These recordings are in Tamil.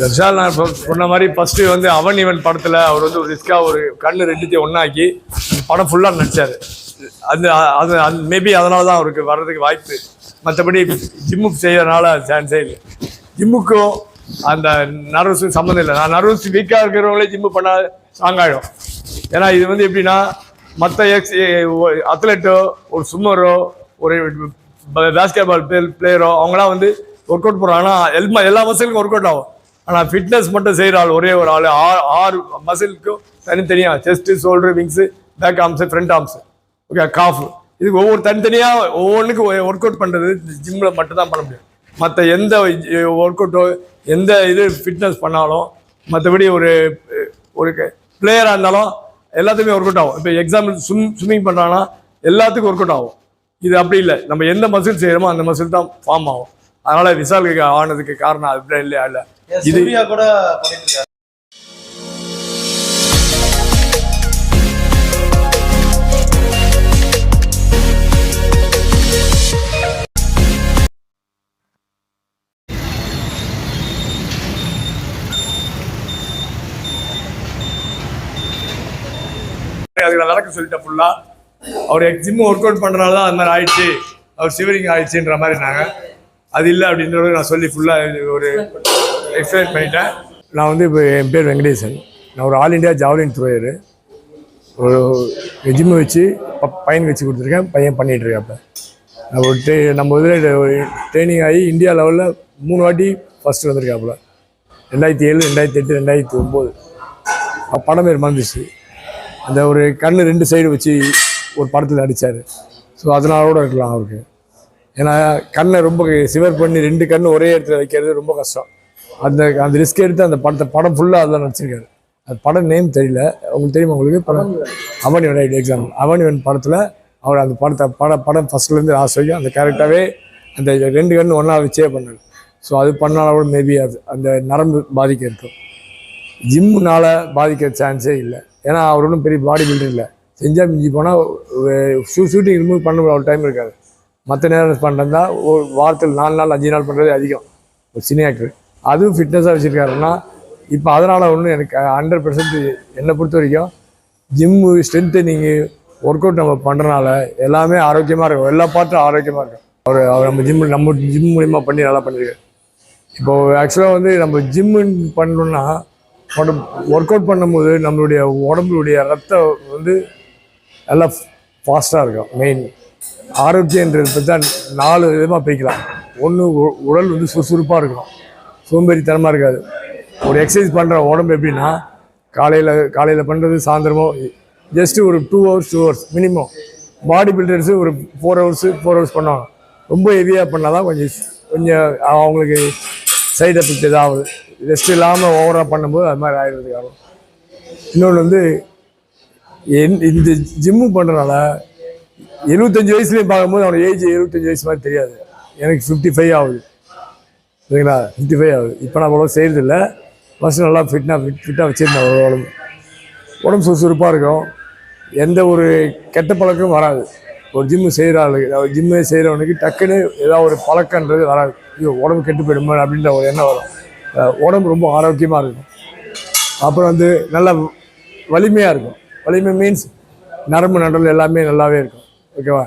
விஷால் நான் சொன்ன மாதிரி ஃபஸ்ட்டு வந்து அவன் ஈவன் படத்தில் அவர் வந்து ஒரு ரிஸ்க்காக ஒரு கண்ணு ரெண்டுத்தையும் ஒன்றாக்கி படம் ஃபுல்லாக நடித்தார். அது அது மேபி அதனால தான் அவருக்கு வர்றதுக்கு வாய்ப்பு. மற்றபடி ஜிம்முக்கு செய்யறதுனால சான்ஸே இல்லை. ஜிம்முக்கும் அந்த நர்வஸும் சம்மந்தம் இல்லை. நான் நர்வஸ் வீக்காக இருக்கிறவங்களே ஜிம்மு பண்ணால் ஸ்ட்ராங் ஆகிடும். ஏன்னா இது வந்து எப்படின்னா மற்ற அத்லெட்டோ ஒரு ஸ்விம்மரோ ஒரு பேஸ்கெட் பால் பிளேயரோ அவங்களாம் வந்து ஒர்க் அவுட் போடுறாங்க. ஆனால் எல்லா மசிலுக்கும் ஒர்க் அவுட் ஆகும். ஆனால் ஃபிட்னஸ் மட்டும் செய்கிற ஆள் ஒரே ஒரு ஆள் 6 மசிலுக்கும் தனித்தனியாக chest, shoulder, wings, back arms, front arms, okay, calf, இதுக்கு ஒவ்வொரு தனித்தனியாக ஒவ்வொன்றுக்கும் ஒர்க் அவுட் பண்ணுறது ஜிம்மில் மட்டும்தான் பண்ண முடியும். மற்ற எந்த ஒர்க் அவுட்டோ எந்த இது ஃபிட்னஸ் பண்ணாலும் மற்றபடி ஒரு பிளேயராக இருந்தாலும் எல்லாத்துக்குமே ஒர்க் அவுட் ஆகும். இப்போ எக்ஸாம்பிள் ஸ்விம்மிங் பண்ணுறாங்கன்னா எல்லாத்துக்கும் ஒர்க் அவுட் ஆகும். இது அப்படி இல்லை, நம்ம எந்த மசில் செய்கிறோமோ அந்த மசில் தான் ஃபார்ம் ஆகும். அதனால விஷாலுக்கு ஆனதுக்கு காரணம் அப்படியே இல்லையா இல்லை இது கூட பண்ணிட்டு அதுக்கு நடக்க சொல்லிட்டேன் ஃபுல்லா. அவர் ஜிம் ஒர்க் அவுட் பண்றதுனால தான் அந்த மாதிரி ஆயிடுச்சு, அவர் சிவரிங் ஆயிடுச்சுன்ற மாதிரி நாங்கள் அது இல்லை அப்படின்றத நான் சொல்லி ஃபுல்லாக ஒரு எக்ஸ்பிளைன் பண்ணிட்டேன். நான் வந்து இப்போ என் பேர் வெங்கடேசன். நான் ஒரு ஆல் இண்டியா ஜாவலின் த்ரோயரு. ஒரு ஜிம்மை வச்சு பையன் வச்சு கொடுத்துருக்கேன். பையன் பண்ணிகிட்ருக்கேன். இப்போ ஒரு நம்ம இதில் ட்ரைனிங் ஆகி இந்தியா லெவலில் 3 வாட்டி ஃபஸ்ட்டு வந்திருக்காப்புல. 2007, 2008, 2009 படம் பேர் மறந்துச்சு. அந்த ஒரு கண்ணு 2 சைடு வச்சு ஒரு படத்தில் நடித்தார். ஸோ அதனாலோட இருக்கலாம் அவருக்கு. ஏன்னா கண்ணை ரொம்ப சிவர் பண்ணி 2 கண்ணு ஒரே இடத்துல வைக்கிறது ரொம்ப கஷ்டம். அந்த ரிஸ்க் எடுத்து அந்த படம் ஃபுல்லாக அதெல்லாம் நடிச்சிருக்காரு. அது படம் நேம் தெரியல, உங்களுக்கு தெரியுமா? உங்களுக்கு படம் அவனிவன், ரைட், எக்ஸாம்பிள் அவனிவன் படத்தில் அவர் அந்த படம் ஃபஸ்ட்லேருந்து லாஸ்ட் வரைக்கும் அந்த கேரக்டராகவே அந்த 2 கண்ணு ஒன்றா வச்சே பண்ணார். ஸோ அது பண்ணாலும் மேபி அது அந்த நரம்பு பாதிக்க இருக்கும். ஜிம்முனால் பாதிக்கிற சான்ஸே இல்லை. ஏன்னா அவர் ஒன்றும் பெரிய பாடி பில்டர் இல்லை. செஞ்சால் மிஞ்சி போனால் ஷூட்டிங் ரிமூவ் பண்ண ஒரு டைம் இருக்காது. மற்ற நேரம் பண்ணுறதா ஒரு வாரத்தில் 4 நாள் 5 நாள் பண்ணுறது அதிகம் ஒரு சினி ஆக்டர். அதுவும் ஃபிட்னஸாக வச்சுருக்காருன்னா இப்போ அதனால் ஒன்றும் எனக்கு 100% என்னை பொறுத்த வரைக்கும் ஜிம்மு ஸ்ட்ரென்த்து நீங்கள் ஒர்க் அவுட் நம்ம பண்ணுறனால எல்லாமே ஆரோக்கியமாக இருக்கும். எல்லா பார்ட்டும் ஆரோக்கியமாக இருக்கும். அவர் நம்ம ஜிம் மூலிமா பண்ணி நல்லா பண்ணியிருக்காரு. இப்போது ஆக்சுவலாக வந்து நம்ம ஜிம்மு பண்ணணுன்னா ஒர்க் அவுட் பண்ணும்போது நம்மளுடைய உடம்புடைய ரத்தம் வந்து நல்லா ஃபாஸ்ட்டாக இருக்கும். மெயின் ஆரோக்கியன்றது பற்றி தான் 4 விதமாக பிரிக்கலாம். ஒன்று, உடல் வந்து சுறுசுறுப்பாக இருக்கும், சோம்பேறித்தனமாக இருக்காது. ஒரு எக்ஸசைஸ் பண்ணுற உடம்பு எப்படின்னா காலையில் பண்ணுறது சாயந்தரமோ ஜஸ்ட்டு ஒரு 2 hours மினிமம். பாடி பில்டர்ஸு ஒரு 4 hours பண்ணுவாங்க. ரொம்ப ஹெவியாக பண்ணால் தான் கொஞ்சம் அவங்களுக்கு சைடு எஃபெக்ட் ஏதாவது ரெஸ்ட் இல்லாமல் ஓவராக பண்ணும்போது அது மாதிரி ஆகிடுறதுக்கு ஆகும். இன்னொன்று வந்து இந்த ஜிம்மு பண்ணுறதுனால 75 வயசுலேயும் பார்க்கும்போது அவனோட ஏஜ் 75 வயசு மாதிரி தெரியாது. எனக்கு 55 ஆகுது, சரிங்களா? 55 ஆகுது. இப்போ நான் அவ்வளோ செய்கிறதில்ல. ஃபஸ்ட்டு நல்லா ஃபிட்டாக வச்சுருந்தேன். உடம்பு சுறுசுறுப்பாக இருக்கும். எந்த ஒரு கெட்ட பழக்கமும் வராது. ஒரு ஜிம்மு செய்கிற ஆளுக்கு, ஜிம்மே செய்கிறவனுக்கு டக்குன்னு ஏதாவது ஒரு பழக்கன்றது வராது. ஐயோ உடம்பு கெட்டு போயிடுமா அப்படின்ற ஒரு எண்ணம் வரும். உடம்பு ரொம்ப ஆரோக்கியமாக இருக்கும். அப்புறம் வந்து நல்லா வலிமையாக இருக்கும். வலிமை மீன்ஸ் நரம்பு நண்டல் எல்லாமே நல்லாவே இருக்கும். ஓகேவா?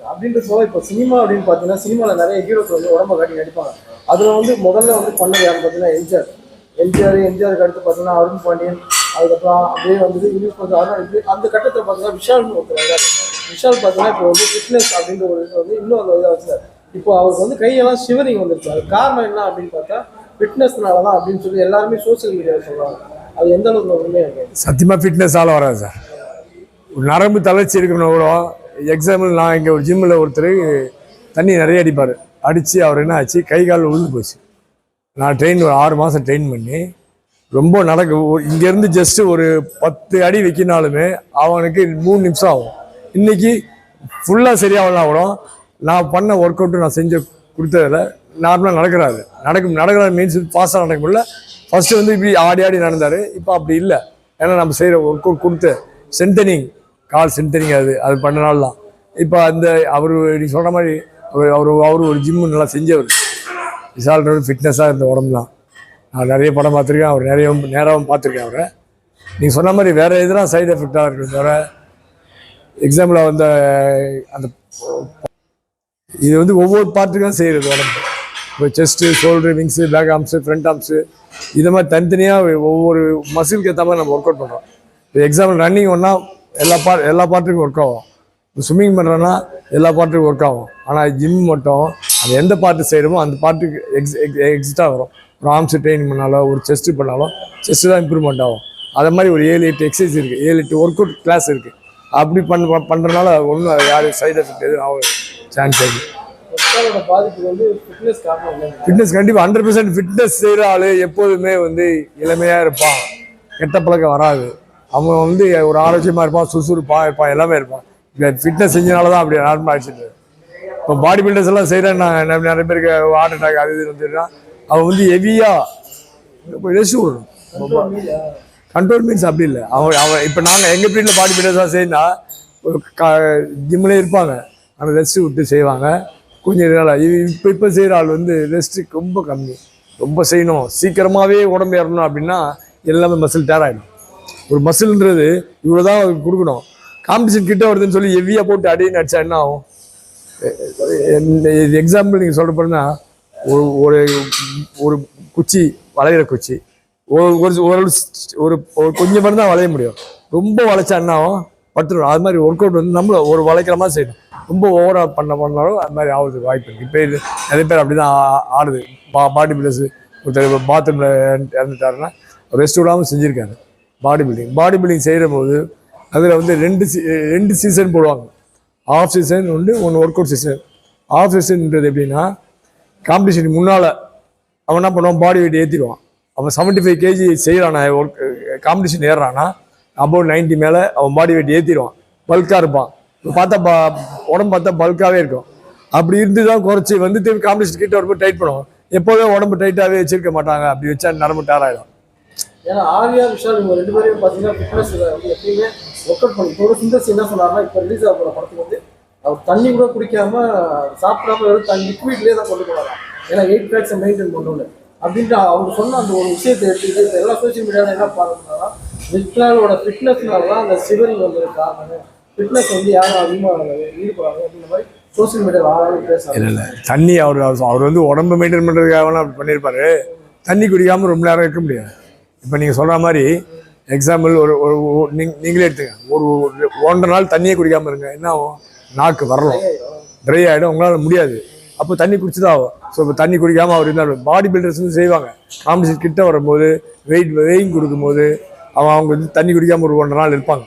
அப்படின்ற சொல்ல இப்போ சினிமா அப்படின்னு பார்த்தீங்கன்னா சினிமாவில் நிறைய ஹீரோஸ் வந்து உடம்பை காட்டி நடிப்பாங்க. அதில் வந்து முதல்ல வந்து பண்ணது யாருன்னு பார்த்தீங்கன்னா எம்ஜிஆருக்கு அடுத்து பார்த்தீங்கன்னா அருண் பாண்டியன், அதுக்கப்புறம் அப்படியே வந்து யூஸ் பண்ணுறது. அந்த கட்டத்தில் பார்த்தீங்கன்னா விஷால்னு ஒருத்தர். விஷால் பார்த்தீங்கன்னா இப்போ வந்து ஃபிட்னஸ் அப்படின்ற ஒரு இது வந்து இன்னும் அந்த இதாக வச்சுருக்காரு. இப்போ அவருக்கு வந்து கையெல்லாம் ஷிவரிங் வந்துருச்சு. அது காரணம் என்ன அப்படின்னு பார்த்தா ஃபிட்னஸ்னால தான் அப்படின்னு சொல்லி எல்லாருமே சோசியல் மீடியாவில் சொல்கிறாங்க. அது எந்த அளவுக்கு உண்மையாக இருக்குது? சத்தியமாக ஃபிட்னஸால் வராது சார். ஒரு நரம்பு தளர்ச்சி இருக்கணும் கூட. எக்ஸாம்பிள், நான் இங்கே ஒரு ஜிம்மில் ஒருத்தர் தண்ணி நிறைய அடிப்பார். அடித்து அவர் என்ன ஆச்சு, கை காலில் விழுந்து போச்சு. நான் ஒரு 6 மாதம் ட்ரெயின் பண்ணி ரொம்ப இங்கேருந்து ஜஸ்ட்டு ஒரு 10 அடி வைக்கினாலுமே அவனுக்கு 3 நிமிஷம் ஆகும். இன்றைக்கி ஃபுல்லாக சரியாகலாம் கூட நான் பண்ண ஒர்க் அவுட்டு நான் செஞ்சு கொடுத்ததில் நார்மலாக நடக்கிறாரு மீன்ஸ் ஃபாஸ்ட்டாக நடக்க முடியல. ஃபஸ்ட்டு வந்து இப்படி ஆடி நடந்தார். இப்போ அப்படி இல்லை. ஏன்னா நம்ம செய்கிற ஒர்க் அவுட் கொடுத்து ஸ்ட்ரென்தனிங், கால் ஸ்ட்ரென்தனிங் அது பண்ணனால தான். இப்போ அவர் நீங்கள் சொல்கிற மாதிரி அவர் ஒரு ஜிம்மு நல்லா செஞ்சவர். விஷால்ன்றது ஃபிட்னஸாக இருந்த உடம்பு தான். நான் நிறைய படம் பார்த்துருக்கேன், அவர் நிறைய நேராகவும் பார்த்துருக்கேன் அவரை. நீங்கள் சொன்ன மாதிரி வேறு எதுனா சைடு எஃபெக்டாக இருக்குது தவிர எக்ஸாம்பிளாக வந்து அந்த இது வந்து ஒவ்வொரு பார்ட்டுக்கும் செய்கிறது உடம்பு. இப்போ chest, shoulder, wings, back arms, front arms, இது மாதிரி தனித்தனியாக ஒவ்வொரு மசிலுக்கு ஏற்ற மாதிரி நம்ம ஒர்க் அவுட் பண்ணுறோம். இப்போ எக்ஸாம்பிள் ரன்னிங் ஒன்றா எல்லா பார்ட்டுக்கும் ஒர்க் ஆகும். இப்போ ஸ்விம்மிங் பண்ணுறோன்னா எல்லா பார்ட்டுக்கும் ஒர்க் ஆகும். ஆனால் ஜிம் மட்டும் அது எந்த பார்ட்டு செய்கிறோமோ அந்த பார்ட்டுக்கு எக்ஸ்ட்ரா வரும். ஒரு ஆர்ம்ஸு ட்ரெயின் பண்ணாலோ ஒரு செஸ்ட்டு பண்ணாலும் செஸ்ட்டு தான் இம்ப்ரூவ்மெண்ட் ஆகும். அது மாதிரி ஒரு 7-8 எக்ஸசைஸ் இருக்குது, 7-8 ஒர்க் அவுட் கிளாஸ் இருக்குது. அப்படி பண்ணுறதுனால ஒன்றும் யாரும் சைடு எஃபெக்ட் எதுவும் ஆக சான்ஸ் இருக்குது. பாதிப்பு வந்து ஃபிட்னஸ் காரணம். ஃபிட்னஸ் கண்டிப்பாக 100% ஃபிட்னஸ் செய்கிற ஆள் எப்போதுமே வந்து இளமையாக இருப்பான், கெட்ட பழக்கம் வராது. அவன் வந்து ஒரு ஆரோக்கியமாக இருப்பான், சுறுசுறுப்பாக இருப்பான், எல்லாமே இருப்பான். இப்போ ஃபிட்னஸ் செஞ்சனால தான் அப்படி நார்மல் ஆகிடுச்சு. இப்போ பாடி பில்டர்ஸ் எல்லாம் செய்கிறேன், நான் நிறைய பேருக்கு ஹார்ட் அட்டாக் அது இது வந்துடுனா அவன் வந்து ஹெவியாக ரெஸ்ட் விடணும். கண்ட்ரோல் மீன்ஸ் அப்படி இல்லை. அவன் இப்போ நாங்கள் எங்கள் வீட்டில் பாடி பில்டர்ஸாக செய்யணும்னா ஜிம்லேயே இருப்பாங்க, ஆனால் ரெஸ்ட்டு விட்டு செய்வாங்க கொஞ்சம் நாளாக. இப்போ செய்கிற ஆள் வந்து ரெஸ்ட்டு ரொம்ப கம்மி, ரொம்ப செய்யணும், சீக்கிரமாகவே உடம்பு ஏறணும் அப்படின்னா எல்லாமே மசில் டேர் ஆகிடும். ஒரு மசில்ன்றது இவ்வளோ தான் கொடுக்கணும். காம்படிஷன் கிட்ட வருதுன்னு சொல்லி ஹெவியாக போட்டு அடின்னு அடிச்சா என்ன ஆகும்? எக்ஸாம்பிள் நீங்கள் சொல்கிற போறீங்கன்னா ஒரு ஒரு குச்சி வளைகிற குச்சி ஒரு கொஞ்சம் மட்டும் தான் வளைய முடியும். ரொம்ப வளைச்சா என்ன ஆகும்? பட்டுரும். அது மாதிரி ஒர்க் அவுட் வந்து நம்மள ஒரு வளைக்கிற மாதிரி செய்யணும். ரொம்ப ஓவராக பண்ணாலும் அது மாதிரி ஆகுறதுக்கு வாய்ப்பு இருக்குது. இப்போ இது நிறைய பேர் அப்படி தான் ஆடுது. பாடி பில்டர்ஸு ஒருத்தர் பாத்ரூமில் இறந்துட்டாருன்னா ரெஸ்ட் விடாமல் செஞ்சுருக்காரு. பாடி பில்டிங் செய்கிற போது அதில் வந்து ரெண்டு சீசன் போடுவாங்க. ஆஃப் சீசன் ஒன்று ஒர்க் அவுட் சீசன். ஆஃப் சீசன்ன்றது எப்படின்னா காம்படிஷனுக்கு முன்னால் அவன் என்ன பண்ணுவான், பாடி வெயிட் ஏற்றிடுவான். அவன் 75 kg செய்கிறானா, காம்படிஷன் ஏறுறான்னா அபவுட் 90 மேலே அவன் பாடி வெயிட் ஏற்றிடுவான், பல்காக இருப்பான். இப்போ பார்த்தா உடம்பு பார்த்தா பல்காகவே இருக்கும். அப்படி இருந்து தான் குறைச்சி வந்து திரும்பி காம்படிஷன் கிட்ட வரும்போது டைட் பண்ணுவோம். எப்போதும் உடம்பு டைட்டாகவே வச்சிருக்க மாட்டாங்க, அப்படி வச்சா நரம்பு டேர் ஆகிடும். ஏன்னா ஆர்யா விஷால் இவங்க 2 பேரையும் பார்த்தீங்கன்னா ஃபிட்னஸ் வந்து எப்பயுமே ஒர்க் அவுட் பண்ணி. இப்போ சிந்தர்ஸ் என்ன சொன்னார்னா, இப்போ ரிலீஸ் ஆக போகிற படத்துக்கு வந்து அவர் தண்ணி கூட குடிக்காம சாப்பிடாம வெறும் தண்ணி லிக்விட்லேயே தான் கொண்டு போகலாம். ஏன்னா 8 பேக்ஸை மெயின்டைன் பண்ணணும்னு அப்படின்ட்டு அவங்க சொன்ன அந்த ஒரு விஷயத்தை எடுத்துக்கிட்டு எல்லா சோசியல் மீடியாவில் என்ன பார்க்கணும்னா விஷாலோட ஃபிட்னஸ்னால தான் அந்த சிவரிங் வந்தது காரணம். ஃபிட்னஸ் வந்து யாரும் அதிகமாக ஈடுபடாங்க அப்படின்ற மாதிரி சோசியல் மீடியாவில் ஆளாலும் பேசுகிறாங்க. இல்லை தண்ணி அவர் வந்து உடம்பு மெயின்டைன் பண்ணுறதுக்காக அப்படி பண்ணியிருப்பாரு. தண்ணி குடிக்காமல் ரொம்ப நேரம் இருக்க முடியாது. இப்போ நீங்கள் சொல்கிற மாதிரி எக்ஸாம்பிள் நீங்களே எடுத்துங்க, ஒரு 1.5 நாள் தண்ணியே குடிக்காமல் இருங்க, என்ன ஆகும்? நாக்கு வரலாம், ட்ரை ஆகிடும், உங்களால் முடியாது. அப்போ தண்ணி குடிச்சு தான் ஆகும். ஸோ இப்போ தண்ணி குடிக்காமல் அவர் இருந்தால் பாடி பில்டர்ஸ் வந்து செய்வாங்க. காம்படிஷன் கிட்ட வரும்போது வெயிங் கொடுக்கும்போது அவங்க வந்து தண்ணி குடிக்காமல் ஒரு 1.5 நாள் இருப்பாங்க.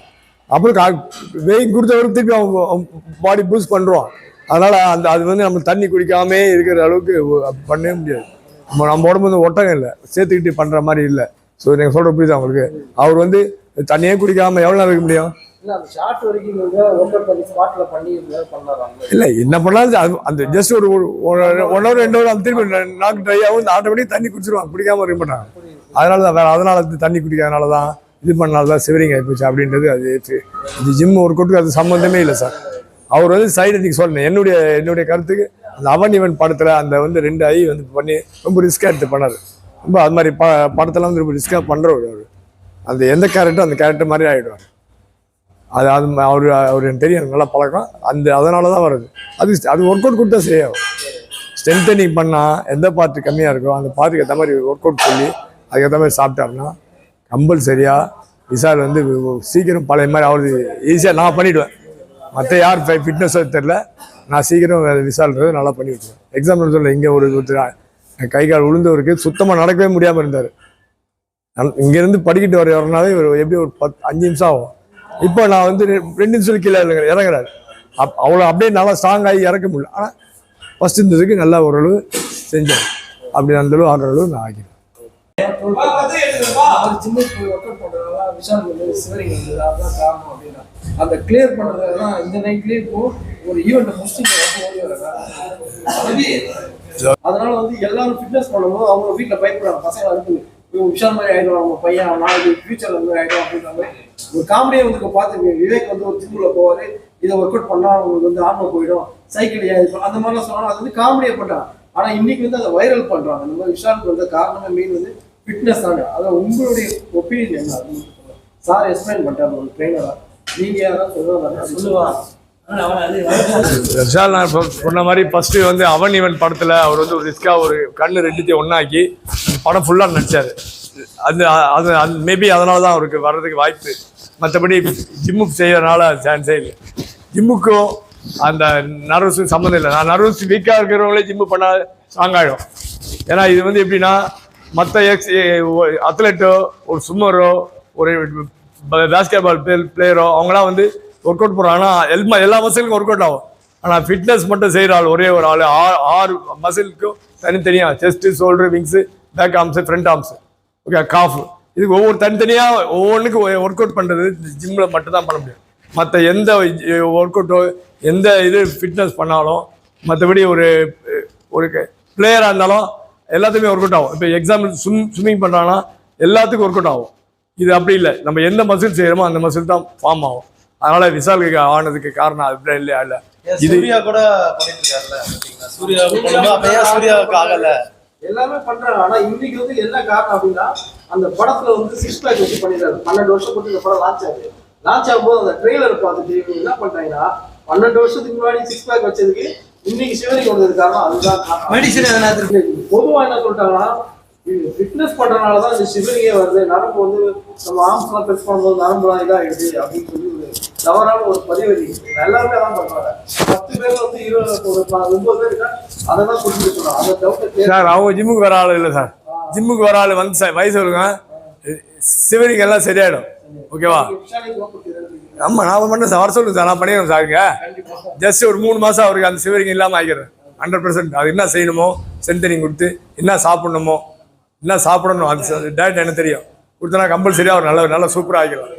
அப்புறம் வெயிங் கொடுத்தவருக்கு திருப்பி அவங்க பாடி பூஸ்ட் பண்ணுறோம். அதனால் அது வந்து நம்ம தண்ணி குடிக்காமே இருக்கிற அளவுக்கு பண்ணவே முடியாது. நம்ம உடம்பு வந்து ஒட்டகம் இல்லை, சேர்த்துக்கிட்டு பண்ணுற மாதிரி இல்லை. ஸோ நீங்கள் சொல்கிற புரியுது அவங்களுக்கு. அவர் வந்து தண்ணியே குடிக்காமல் எவ்வளோ நேரம் இருக்க முடியும்? இல்லை என்ன பண்ணாலும் அந்த ஜஸ்ட் ஒரு 1 hour 2 hour அந்த திரும்பி நாக்கு ட்ரை ஆகும், ஆட்டோமேட்டிக் தண்ணி குடிச்சிருவாங்க, குடிக்காமல் இருக்க மாட்டாங்க. அதனால தண்ணி குடிக்காதனால தான் இது பண்ணால தான் சிவரிங் ஆகிப்போச்சு அப்படின்றது. அது ஜிம் ஒர்க் அவுட்டுக்கு அது சம்மந்தமே இல்லை சார். அவர் வந்து சைடு எஃபெக்ட் சொல்லணும். என்னுடைய கருத்துக்கு அந்த அவன் ஈவன் படத்தில் அந்த வந்து 2 ஐ வந்து பண்ணி ரொம்ப ரிஸ்க்காக எடுத்து பண்ணார். ரொம்ப அது மாதிரி படத்தெல்லாம் வந்து ரொம்ப ரிஸ்க்காக பண்ணுறவர். அவர் அந்த எந்த கேரக்டரும் அந்த கேரக்டர் மாதிரி ஆகிடுவார். அவர் எனக்கு தெரியும், நல்லா பழக்கம். அதனால தான் வருது. அது ஒர்க் அவுட் கொடுத்தா செய்யும். ஸ்ட்ரென்தனிங் பண்ணால் எந்த பார்ட்டு கம்மியாக இருக்கோ அந்த பார்ட்டுக்கு ஏற்ற மாதிரி ஒர்க் அவுட் சொல்லி அதுக்கேற்ற மாதிரி சாப்பிட்டாருன்னா கம்பல்சரியாக விஷால் வந்து சீக்கிரம் பழைய மாதிரி அவரு ஈஸியாக நான் பண்ணிவிடுவேன். மற்ற யார் ஃபிட்னஸ் தெரில, நான் சீக்கிரம் விஷால்ன்றது நல்லா பண்ணி விட்டுருவேன். எக்ஸாம்பிள் சொல்ல, இங்கே ஒருத்தர் கை கால் விழுந்தவருக்கு சுத்தமாக நடக்கவே முடியாமல் இருந்தார். இங்கேருந்து படிக்கிட்டு வரனாவே எப்படி ஒரு 5 நிமிஷம் ஆகும். இப்போ நான் வந்து 2 நிமிஷம் கீழே இறங்குறாரு. அவ்வளோ அப்படியே நல்லா ஸ்ட்ராங் ஆகி இறக்க முடியல. ஆனால் ஃபஸ்ட் இருந்ததுக்கு நல்லா ஓரளவு செஞ்சேன். அப்படி அந்தளவு ஆடுற அளவு நான் ஆகிடுவேன். அந்த கிளியர் பண்றதுதான் இந்த நைட்லயே இப்போ ஒரு ஈவெண்ட் முடிச்சுட்டு அதனால வந்து எல்லாரும் ஃபிட்னஸ் பண்ணும்போது அவங்க வீட்டுல பயப்படுறாங்க. பசங்க அனுப்புது விஷால் மாதிரி ஆயிடும், அவங்க பையன் நாளைக்கு ஃபியூச்சர்ல வந்து ஆயிடும் அப்படின்ற மாதிரி ஒரு காமெடியை வந்து பார்த்துருக்கீங்க. விவேக் வந்து ஒரு ஜிம்ல போவாரு, இதை ஒர்க் அவுட் பண்ணா அவங்களுக்கு வந்து ஆன்ம போயிடும், சைக்கிள் அந்த மாதிரிலாம் சொன்னாலும் அது வந்து காமெடியை பண்றாங்க. ஆனா இன்னைக்கு வந்து அதை வைரல் பண்றாங்க. இந்த மாதிரி விஷாலுக்கு வந்து காரணமே மெயின் வந்து ஃபிட்னஸ் தானே, அதான் உங்களுடைய ஒப்பீனியன் என்ன? அது சார் எக்ஸ்பிளைன் பண்ணிட்டாரு ஒரு ட்ரெயினரா, நீங்க யாராவது சொல்லுவாங்க? விஷால் நான் இப்போ சொன்ன மாதிரி ஃபஸ்ட்டு வந்து அவன் ஈவன் படத்தில் அவர் வந்து ஒரு ரிஸ்க்காக ஒரு கண்ணு ரெண்டுத்தையும் ஒன்றாக்கி படம் ஃபுல்லாக நடித்தார். அது அது அது மேபி அதனால தான் அவருக்கு வர்றதுக்கு வாய்ப்பு. மற்றபடி ஜிம்மு செய்யறதுனால சான்ஸே இல்லை. ஜிம்முக்கும் அந்த நர்வஸும் சம்மந்தம் இல்லை. நான் நர்வஸ் வீக்காக இருக்கிறவங்களே ஜிம்மு பண்ணால் ஸ்ட்ராங் ஆகிடும். ஏன்னா இது வந்து எப்படின்னா மற்ற அத்லெட்டோ ஒரு ஸ்விம்மரோ ஒரு பேஸ்கெட் பால் பிளேயரோ அவங்களாம் வந்து ஒர்க் அவுட் போடுறாங்கன்னா எல்லா மசிலுக்கும் ஒர்க் அவுட் ஆகும். ஆனால் ஃபிட்னஸ் மட்டும் செய்கிற ஆள் ஒரே ஒரு ஆள் 6 மசிலுக்கும் தனித்தனியாக chest, shoulder, wings, back arms, front arms, okay, calf, இதுக்கு ஒவ்வொரு தனித்தனியாக ஒவ்வொன்றுக்கும் ஒர்க் அவுட் பண்ணுறது ஜிம்மில் மட்டும்தான் பண்ண முடியும். மற்ற எந்த ஒர்க் அவுட்டோ எந்த இது ஃபிட்னஸ் பண்ணாலும் மற்றபடி ஒரு பிளேயராக இருந்தாலும் எல்லாத்துக்குமே ஒர்க் அவுட் ஆகும். இப்போ எக்ஸாம்பிள் ஸ்விம்மிங் பண்ணுறாங்கன்னா எல்லாத்துக்கும் ஒர்க் அவுட் ஆகும். இது அப்படி இல்லை, நம்ம எந்த மசில் செய்கிறோமோ அந்த மசில் தான் ஃபார்ம் ஆகும். அதனால விஷாலுக்கு ஆனதுக்கு காரணம் அது இல்லையா? இல்லை, இது சூர்யா கூட பண்ணிட்டு இருக்காருல்ல, சூர்யாவுக்கு ஆகல, எல்லாமே பண்றாங்க. ஆனா இன்னைக்கு வந்து என்ன காரணம் அப்படின்னா அந்த படத்துல வந்து 6 பேக் வச்சு பண்ணிடுறாரு. 12 வருஷம் போட்டு இந்த படம் லான்ச் ஆகும்போது அந்த ட்ரெய்லர் பார்த்துட்டு இவங்க என்ன பண்றாங்கன்னா 12 வருஷத்துக்கு முன்னாடி 6 பேக் வச்சதுக்கு இன்னைக்கு சிவனிக்கு வந்தது காரணம் அதுதான். பொதுவா என்ன சொல்லிட்டாங்கன்னா ஃபிட்னஸ் பண்றதுனாலதான் இந்த சிவனிங்கே வருது, நரம்பு வந்து நம்ம ஆர்ம்ஸ்லாம் பெருசு பண்ணும்போது நரம்புலாம் இதாகிடுது அப்படின்னு சொல்லி தவறான ஒரு பதிவறி எல்லாருமே அதான் பண்றாங்க. 10 பேர் வந்து 9 பேர் இருக்கா அதை தான் சொல்லிட்டு சொல்றாங்க. அந்த டவுட் சார் அவங்க ஜிம்முக்கு வர ஆள் இல்லை சார். ஜிம்முக்கு வர ஆள் வந்து வயசு வருங்க, சிவனிக்கு எல்லாம் சரியாயிடும். ஓகேவா? ஆமாம், நான் மட்டும் சார் வர சொல்லுங்க சார், நான் பண்ணிடுறேன் சாருங்க. ஜஸ்ட் ஒரு 3 மாதம் அவருக்கு அந்த சிவரிங் இல்லாமல் ஆகிக்கிறேன் 100%. அது என்ன செய்யணுமோ சென்டரிங் கொடுத்து என்ன சாப்பிடணுமோ என்ன சாப்பிடணும் அது டயட் எனக்கு தெரியும் கொடுத்தனா கம்பல்சரியாக அவர் நல்ல சூப்பராக ஆகிக்கலாம்.